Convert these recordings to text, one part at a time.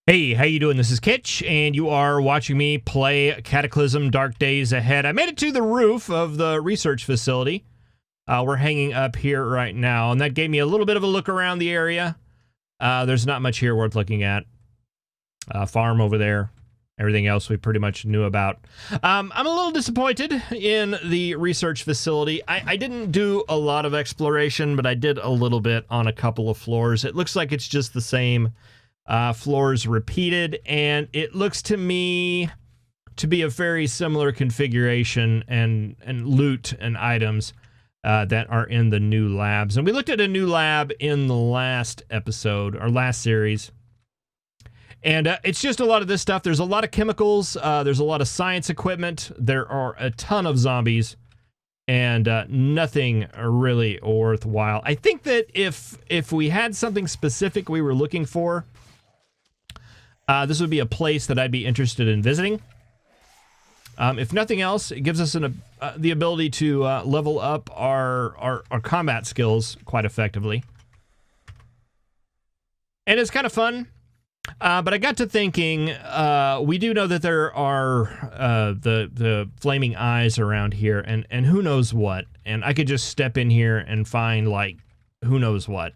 Hey, how you doing? This is Kitch, and you are watching me play Cataclysm Dark Days Ahead. I made it to the roof of the research facility. We're hanging up here right now, and that gave me a little bit of a look around the area. There's not much here worth looking at. Farm over there. Everything else we pretty much knew about. I'm a little disappointed in the research facility. I didn't do a lot of exploration, but I did a little bit on a couple of floors. It looks like it's just the same floors repeated, and it looks to me to be a very similar configuration and loot and items that are in the new labs. And we looked at a new lab in the last episode, or last series. And it's just a lot of this stuff. There's a lot of chemicals. There's a lot of science equipment. There are a ton of zombies. And nothing really worthwhile. I think that if we had something specific we were looking for, this would be a place that I'd be interested in visiting. If nothing else, it gives us the ability to level up our combat skills quite effectively. And it's kind of fun. But I got to thinking, we do know that there are the flaming eyes around here, and who knows what. And I could just step in here and find, like, who knows what.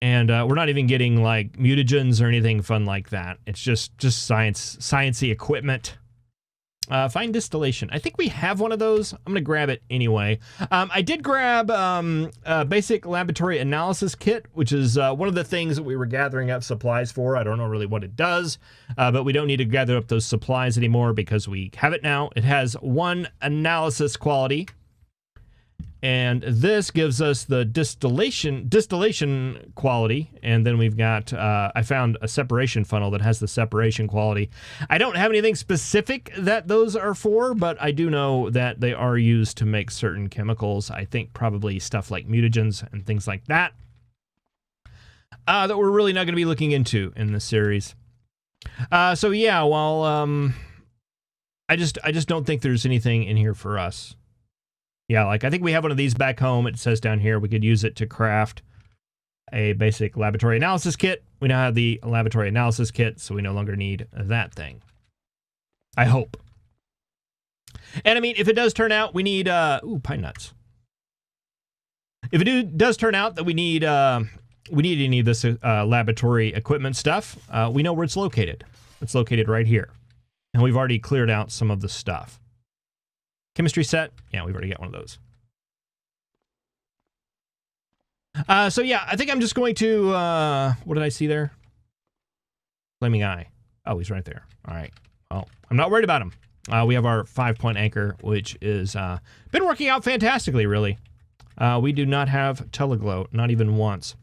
And we're not even getting, like, mutagens or anything fun like that. It's just sciencey equipment. Find distillation. I think we have one of those. I'm going to grab it anyway. I did grab a basic laboratory analysis kit, which is one of the things that we were gathering up supplies for. I don't know really what it does, but we don't need to gather up those supplies anymore because we have it now. It has 1 analysis quality. And this gives us the distillation quality, and then we've got, I found a separation funnel that has the separation quality. I don't have anything specific that those are for, but I do know that they are used to make certain chemicals. I think probably stuff like mutagens and things like that, that we're really not going to be looking into in this series. So yeah, well, I just don't think there's anything in here for us. Yeah, like I think we have one of these back home. It says down here we could use it to craft a basic laboratory analysis kit. We now have the laboratory analysis kit, so we no longer need that thing. I hope. And I mean, if it does turn out we need, pine nuts. If it does turn out that we need any of this laboratory equipment stuff, we know where it's located. It's located right here. And we've already cleared out some of the stuff. Chemistry set. Yeah, we've already got one of those. So yeah, I think I'm just going to, what did I see there? Flaming eye. Oh, he's right there. All right. Well, I'm not worried about him. We have our 5-point anchor, which is, been working out fantastically, really. We do not have teleglow, not even once.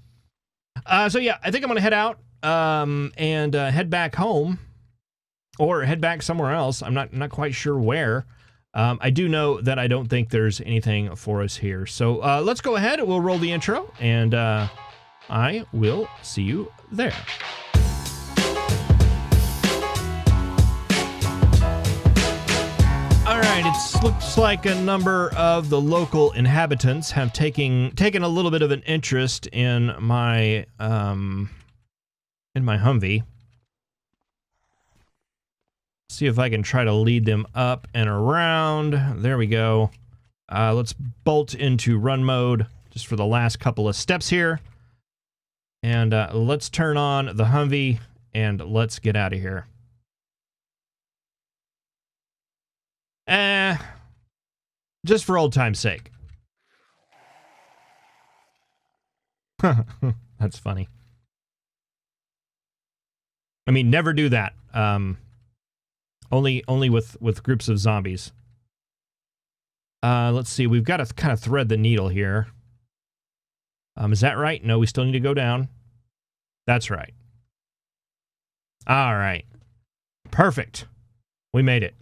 So yeah, I think I'm going to head out, and head back home, or head back somewhere else. I'm not quite sure where. I do know that I don't think there's anything for us here. So let's go ahead. We'll roll the intro, and I will see you there. All right, it looks like a number of the local inhabitants have taken a little bit of an interest in my Humvee. See if I can try to lead them up and around. There we go. Let's bolt into run mode just for the last couple of steps here. And let's turn on the Humvee and let's get out of here. Just for old time's sake. That's funny. I mean, never do that. Only with groups of zombies. Let's see. We've got to kind of thread the needle here. Is that right? No, we still need to go down. That's right. All right. Perfect. We made it.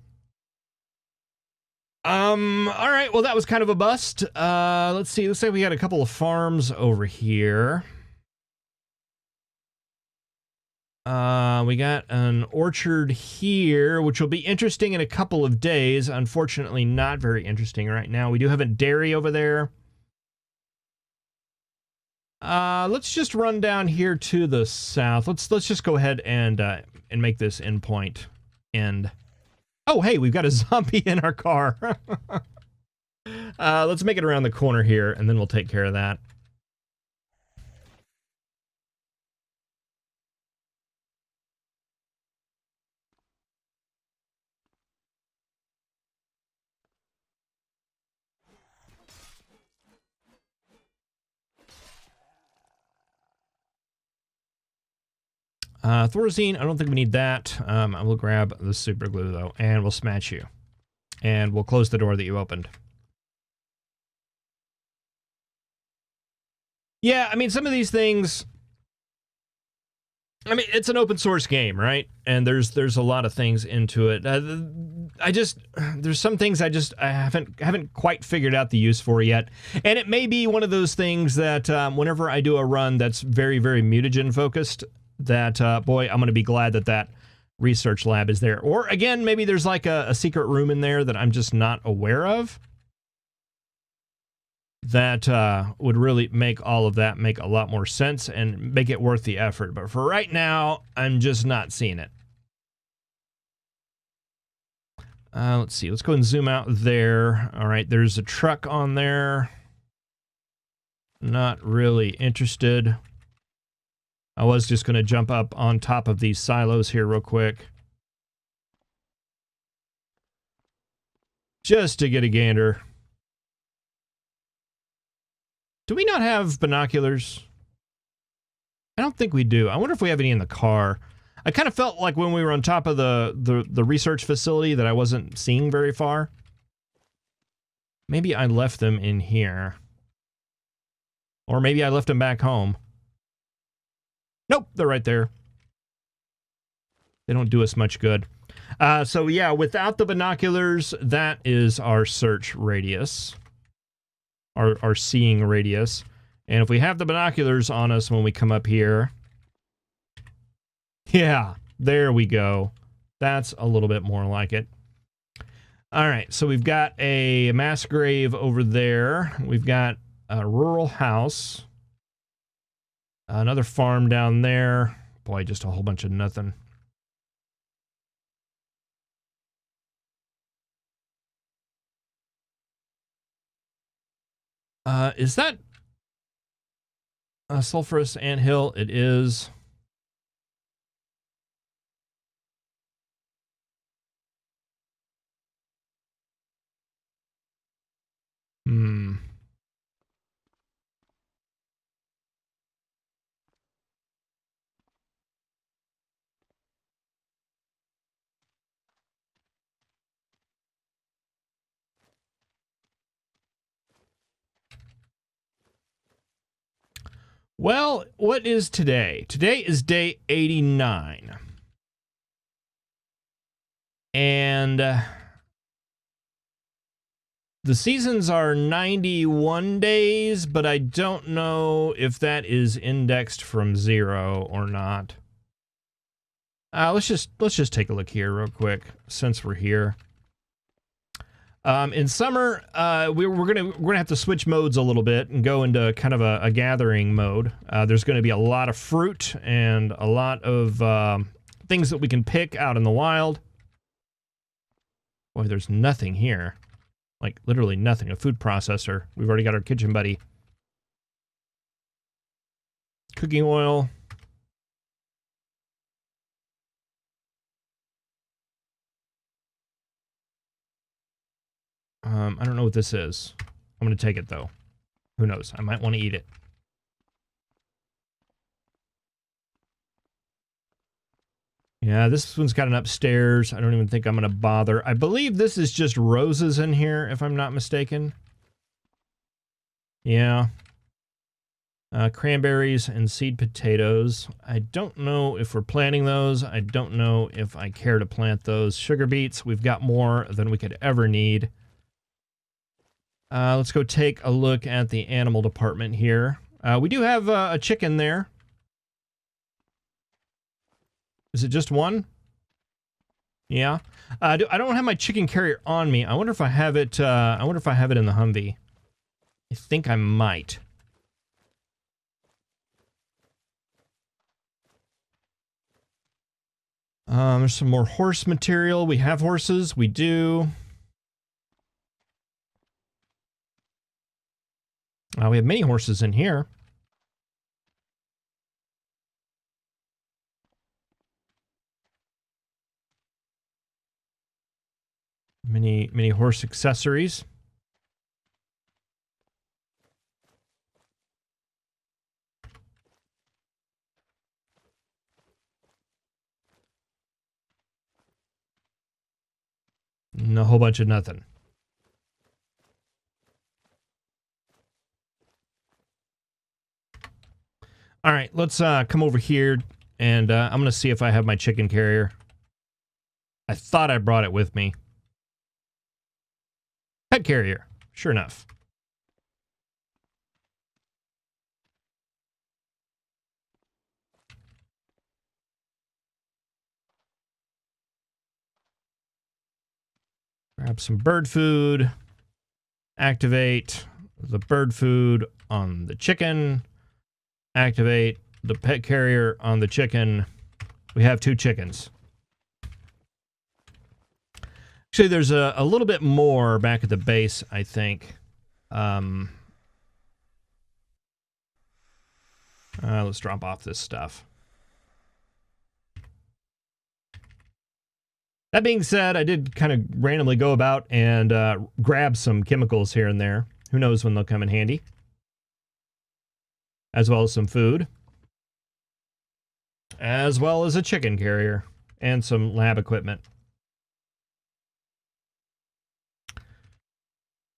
All right. Well, that was kind of a bust. Let's see. Looks like we got a couple of farms over here. We got an orchard here, which will be interesting in a couple of days. Unfortunately, not very interesting right now. We do have a dairy over there. Let's just run down here to the south. Let's just go ahead and make this endpoint end. Oh, hey, we've got a zombie in our car. Let's make it around the corner here, and then we'll take care of that. Thorazine, I don't think we need that. I will grab the super glue, though, and we'll smash you. And we'll close the door that you opened. Yeah, I mean, some of these things... I mean, it's an open source game, right? And there's a lot of things into it. There's some things I haven't quite figured out the use for yet. And it may be one of those things that whenever I do a run that's very, very mutagen focused, that, boy, I'm going to be glad that that research lab is there. Or, again, maybe there's like a secret room in there that I'm just not aware of. That would really make all of that make a lot more sense and make it worth the effort. But for right now, I'm just not seeing it. Let's see. Let's go and zoom out there. All right, there's a truck on there. Not really interested. I was just going to jump up on top of these silos here real quick. Just to get a gander. Do we not have binoculars? I don't think we do. I wonder if we have any in the car. I kind of felt like when we were on top of the research facility that I wasn't seeing very far. Maybe I left them in here. Or maybe I left them back home. Nope, they're right there. They don't do us much good. So yeah, without the binoculars, that is our search radius. Our seeing radius. And if we have the binoculars on us when we come up here... Yeah, there we go. That's a little bit more like it. Alright, so we've got a mass grave over there. We've got a rural house. Another farm down there. Boy, just a whole bunch of nothing. Is that a sulfurous anthill? It is. Well, what is today? Today is day 89. And the seasons are 91 days, but I don't know if that is indexed from 0 or not. Let's just take a look here real quick since we're here. In summer, we're gonna have to switch modes a little bit and go into kind of a gathering mode. There's going to be a lot of fruit and a lot of things that we can pick out in the wild. Boy, there's nothing here. Like, literally nothing. A food processor. We've already got our kitchen buddy. Cooking oil. I don't know what this is. I'm going to take it, though. Who knows? I might want to eat it. Yeah, this one's got an upstairs. I don't even think I'm going to bother. I believe this is just roses in here, if I'm not mistaken. Yeah. Cranberries and seed potatoes. I don't know if we're planting those. I don't know if I care to plant those. Sugar beets, we've got more than we could ever need. Let's go take a look at the animal department here. We do have a chicken there. Is it just one? Yeah. I don't have my chicken carrier on me. I wonder if I have it. I wonder if I have it in the Humvee. I think I might. There's some more horse material. We have horses. We do. We have many horses in here. Many horse accessories. And a whole bunch of nothing. All right, let's come over here, and I'm going to see if I have my chicken carrier. I thought I brought it with me. Pet carrier, sure enough. Grab some bird food. Activate the bird food on the chicken. Activate the pet carrier on the chicken. We have 2 chickens. Actually, there's a little bit more back at the base, I think. Let's drop off this stuff. That being said, I did kind of randomly go about and grab some chemicals here and there. Who knows when they'll come in handy. As well as some food. As well as a chicken carrier. And some lab equipment.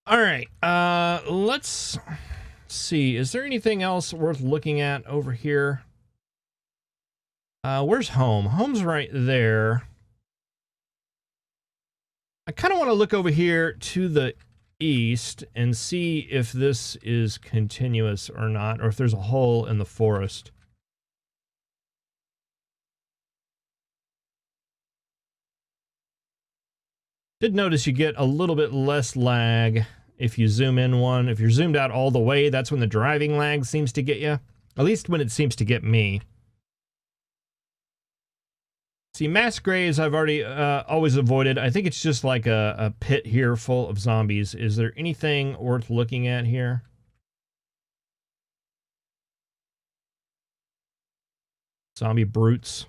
Alright, let's see. Is there anything else worth looking at over here? Where's home? Home's right there. I kind of want to look over here to the east and see if this is continuous or not, or if there's a hole in the forest. Did notice you get a little bit less lag if you zoom in one. If you're zoomed out all the way, that's when the driving lag seems to get you. At least when it seems to get me. See, mass graves I've already always avoided. I think it's just like a pit here full of zombies. Is there anything worth looking at here? Zombie brutes.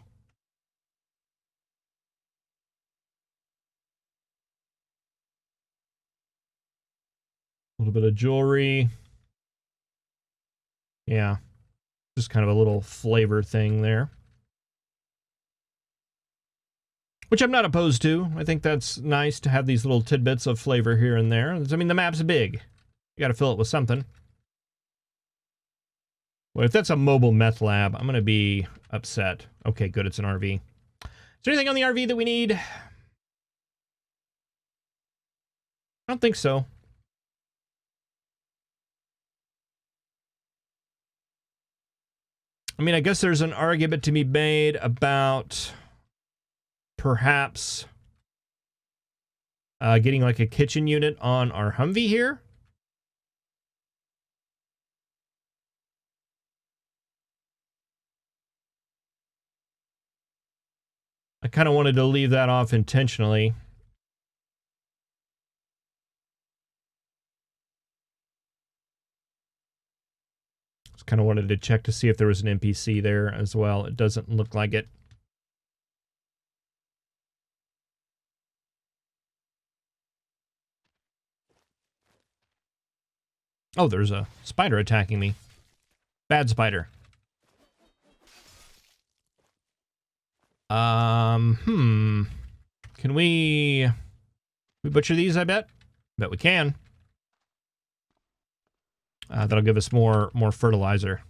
A little bit of jewelry. Yeah. Just kind of a little flavor thing there. Which I'm not opposed to. I think that's nice to have these little tidbits of flavor here and there. I mean, the map's big. You gotta fill it with something. Well, if that's a mobile meth lab, I'm gonna be upset. Okay, good, it's an RV. Is there anything on the RV that we need? I don't think so. I mean, I guess there's an argument to be made about perhaps getting like a kitchen unit on our Humvee here. I kind of wanted to leave that off intentionally. Just kind of wanted to check to see if there was an NPC there as well. It doesn't look like it. Oh, there's a spider attacking me. Bad spider. Can we butcher these, I bet? Bet we can. That'll give us more fertilizer.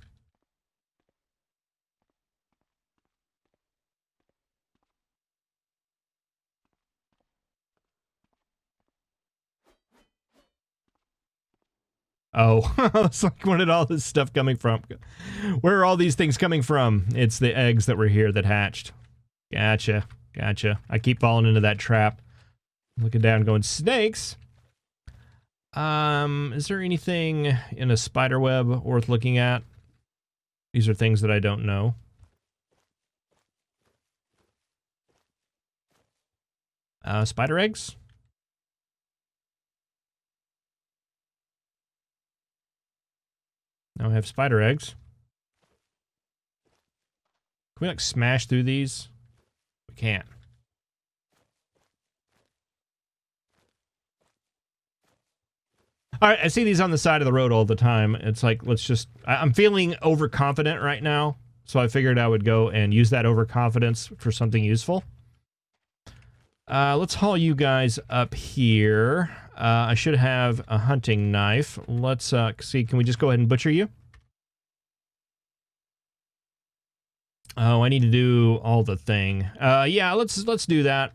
Oh, it's like, where did all this stuff coming from? Where are all these things coming from? It's the eggs that were here that hatched. Gotcha. I keep falling into that trap. Looking down going, snakes? Is there anything in a spider web worth looking at? These are things that I don't know. Spider eggs. Now we have spider eggs. Can we like smash through these? We can't. All right, I see these on the side of the road all the time. It's like, let's just... I'm feeling overconfident right now, so I figured I would go and use that overconfidence for something useful. Let's haul you guys up here. I should have a hunting knife. Let's see, can we just go ahead and butcher you? Oh, I need to do all the thing. Yeah, let's do that.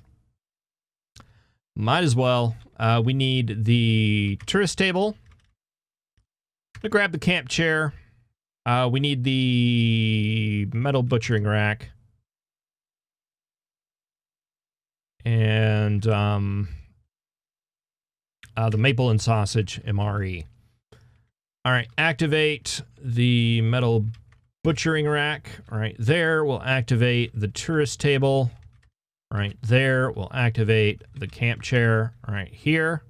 Might as well. We need the tourist table. To grab the camp chair. We need the metal butchering rack. And the maple and sausage MRE. All right, activate the metal butchering rack right there. We'll activate the tourist table right there. We'll activate the camp chair right here.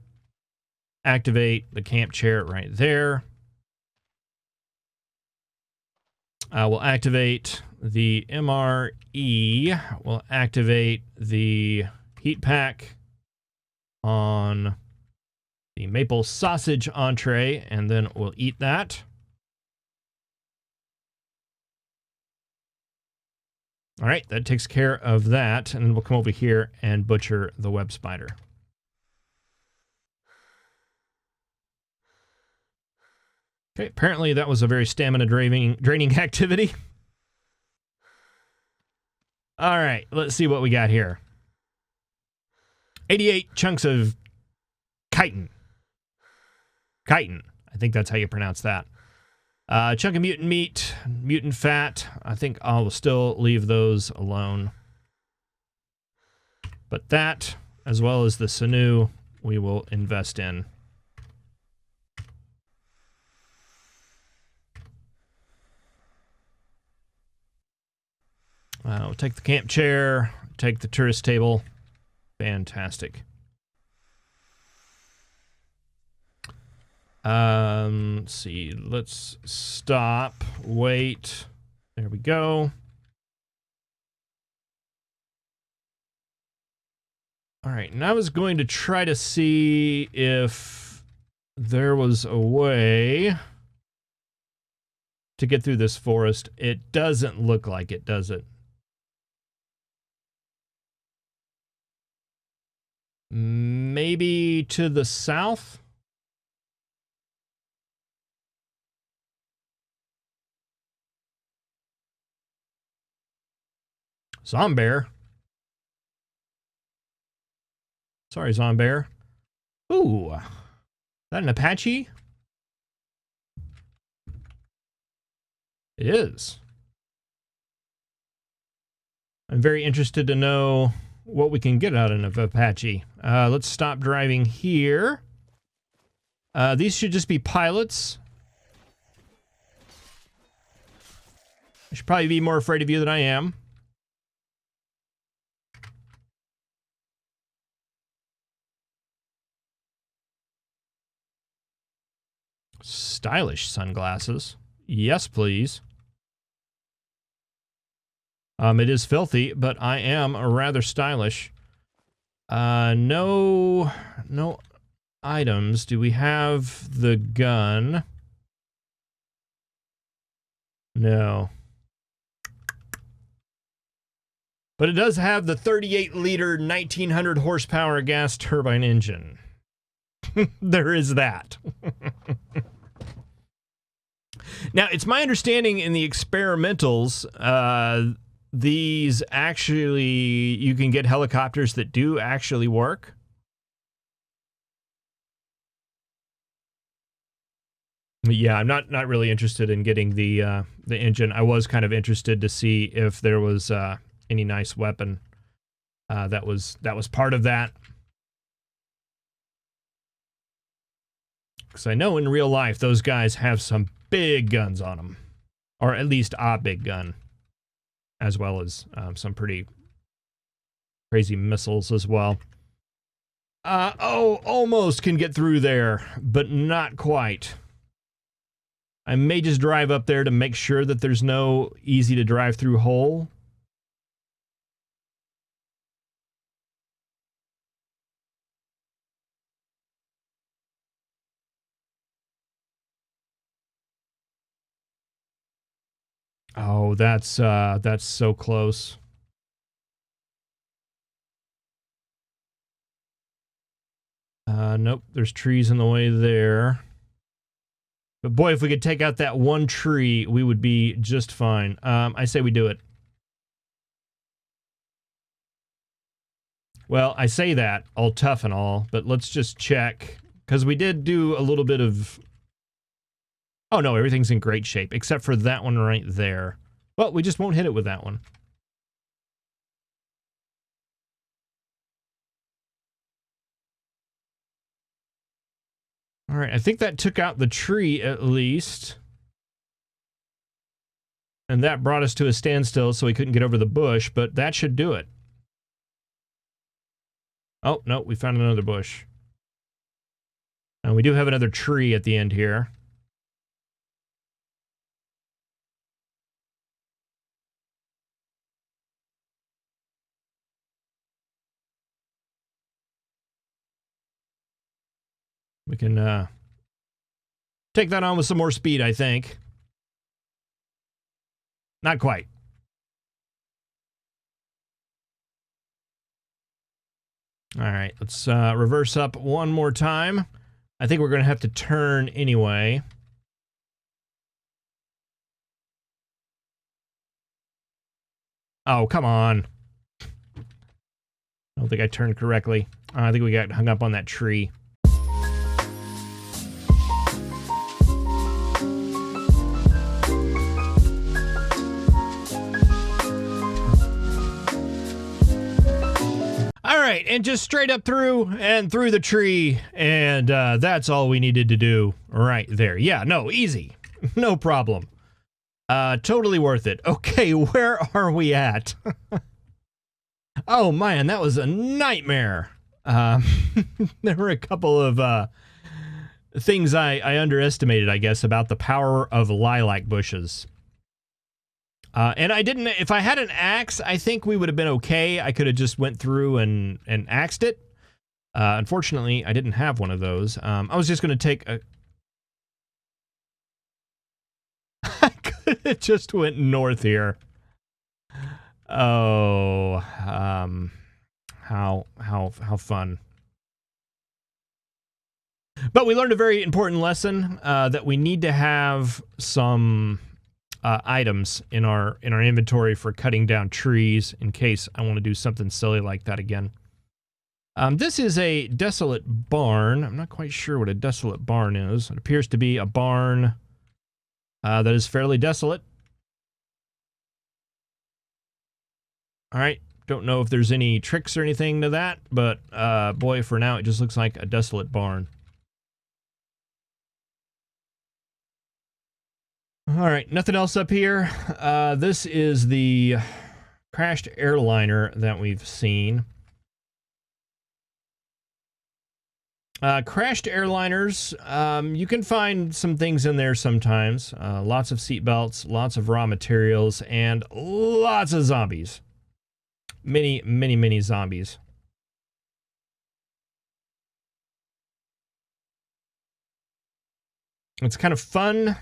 Activate the camp chair right there. We'll activate the MRE. We'll activate the heat pack on the maple sausage entree, and then we'll eat that. All right, that takes care of that, and we'll come over here and butcher the web spider. Okay, apparently that was a very stamina draining activity. All right, let's see what we got here. 88 chunks of chitin. Chitin. I think that's how you pronounce that. Chunk of mutant meat, mutant fat. I think I'll still leave those alone. But that, as well as the sinew, we will invest in. We'll take the camp chair, take the tourist table. Fantastic. Let's see. Let's stop. Wait. There we go. All right. And I was going to try to see if there was a way to get through this forest. It doesn't look like it, does it? Maybe to the south? Zombear. Sorry, Zombear. Ooh. Is that an Apache? It is. I'm very interested to know what we can get out of an Apache. Let's stop driving here. These should just be pilots. I should probably be more afraid of you than I am. Stylish sunglasses. Yes, please. It is filthy, but I am rather stylish. No items. Do we have the gun? No. But it does have the 38-liter, 1900 horsepower gas turbine engine. There is that. Now, it's my understanding in the experimentals, these actually, you can get helicopters that do actually work. But yeah, I'm not really interested in getting the engine. I was kind of interested to see if there was any nice weapon that was part of that. Because I know in real life those guys have some big guns on them, or at least a big gun, as well as some pretty crazy missiles as well. Oh, almost can get through there, but not quite. I may just drive up there to make sure that there's no easy to drive through hole. Oh, that's so close. Nope, there's trees in the way there. But boy, if we could take out that one tree, we would be just fine. I say we do it. Well, I say that, all tough and all, but let's just check. Because we did do a little bit of... Oh no, everything's in great shape, except for that one right there. Well, we just won't hit it with that one. All right, I think that took out the tree at least. And that brought us to a standstill so we couldn't get over the bush, but that should do it. Oh, no, we found another bush. And we do have another tree at the end here. We can take that on with some more speed, I think. Not quite. All right, let's reverse up one more time. I think we're going to have to turn anyway. Oh, come on. I don't think I turned correctly. I think we got hung up on that tree. All right, and just straight up through and through the tree, and that's all we needed to do right there. Yeah, no, easy. No problem. Totally worth it. Okay, where are we at? Oh, man, that was a nightmare. There were a couple of things I underestimated, I guess, about the power of lilac bushes. And I didn't, if I had an axe, I think we would have been okay. I could have just went through and axed it. Unfortunately, I didn't have one of those. I was just going to take a... I could have just went north here. Oh, how fun. But we learned a very important lesson, that we need to have some... items in our inventory for cutting down trees in case I want to do something silly like that again. This is a desolate barn. I'm not quite sure what a desolate barn is. It appears to be a barn that is fairly desolate. All right. Don't know if there's any tricks or anything to that, but boy, for now, it just looks like a desolate barn. All right, nothing else up here. This is the crashed airliner that we've seen. Crashed airliners, you can find some things in there sometimes. Lots of seat belts, lots of raw materials, and lots of zombies. Many zombies. It's kind of fun.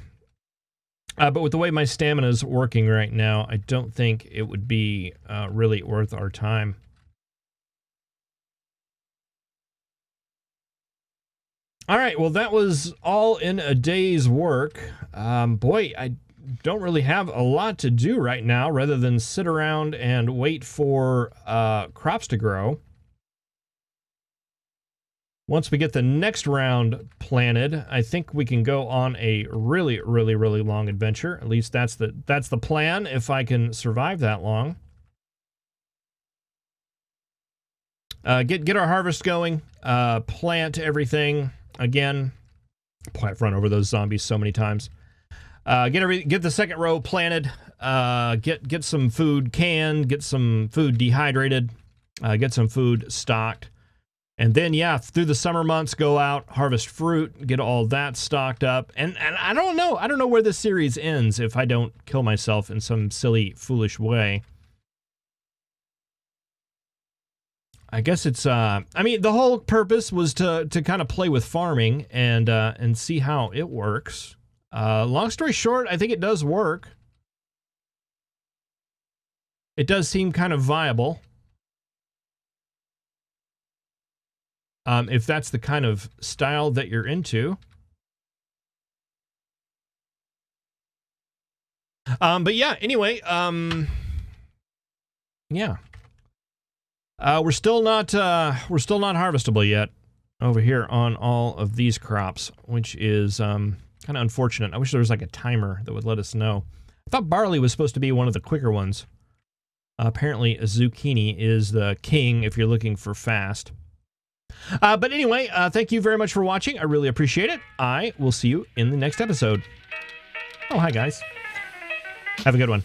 But with the way my stamina is working right now, I don't think it would be really worth our time. All right, well, that was all in a day's work. Boy, I don't really have a lot to do right now rather than sit around and wait for crops to grow. Once we get the next round planted, I think we can go on a really long adventure. At least that's the plan, if I can survive that long. Get our harvest going, plant everything again. Boy, I've run over those zombies so many times. Get the second row planted. Get some food canned. Get some food dehydrated. Get some food stocked. And then, yeah, through the summer months, go out, harvest fruit, get all that stocked up. And I don't know. I don't know where this series ends if I don't kill myself in some silly, foolish way. I guess it's, I mean, the whole purpose was to kind of play with farming and see how it works. Long story short, I think it does work. It does seem kind of viable. If that's the kind of style that you're into. But yeah, anyway, yeah. We're still not harvestable yet over here on all of these crops, which is kind of unfortunate. I wish there was like a timer that would let us know. I thought barley was supposed to be one of the quicker ones. Apparently, a zucchini is the king if you're looking for fast. But anyway, thank you very much for watching. I really appreciate it. I will see you in the next episode. Oh, hi, guys. Have a good one.